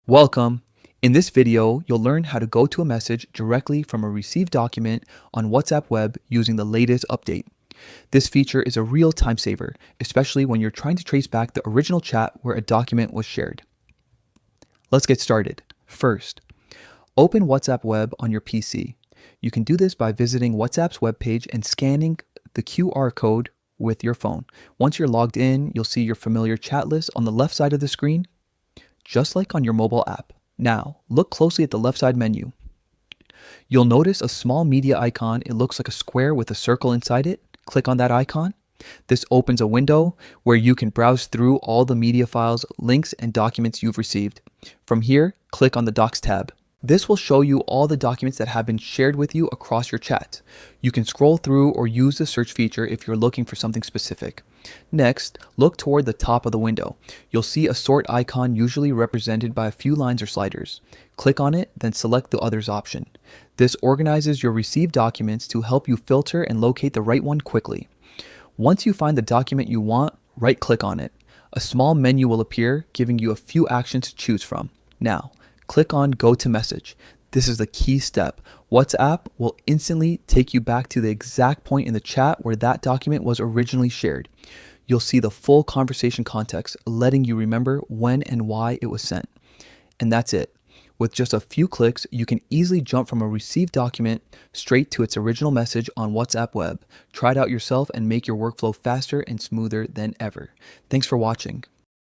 Welcome! In this video, you'll learn how to go to a message directly from a received document on WhatsApp Web using the latest update. This feature is a real time saver, especially when you're trying to trace back the original chat where a document was shared. Let's get started. First, open WhatsApp Web on your PC. You can do this by visiting WhatsApp's webpage and scanning the QR code with your phone. Once you're logged in, you'll see your familiar chat list on the left side of the screen, just like on your mobile app. Now, look closely at the left side menu. You'll notice a small media icon. It looks like a square with a circle inside it. Click on that icon. This opens a window where you can browse through all the media files, links, and documents you've received. From here, click on the Docs tab. This will show you all the documents that have been shared with you across your chat. You can scroll through or use the search feature if you're looking for something specific. Next, look toward the top of the window. You'll see a sort icon usually represented by a few lines or sliders. Click on it, then select the Others option. This organizes your received documents to help you filter and locate the right one quickly. Once you find the document you want, right-click on it. A small menu will appear, giving you a few actions to choose from. Now, click on Go to Message. This is the key step. WhatsApp will instantly take you back to the exact point in the chat where that document was originally shared. You'll see the full conversation context, letting you remember when and why it was sent. And that's it. With just a few clicks, you can easily jump from a received document straight to its original message on WhatsApp Web. Try it out yourself and make your workflow faster and smoother than ever. Thanks for watching.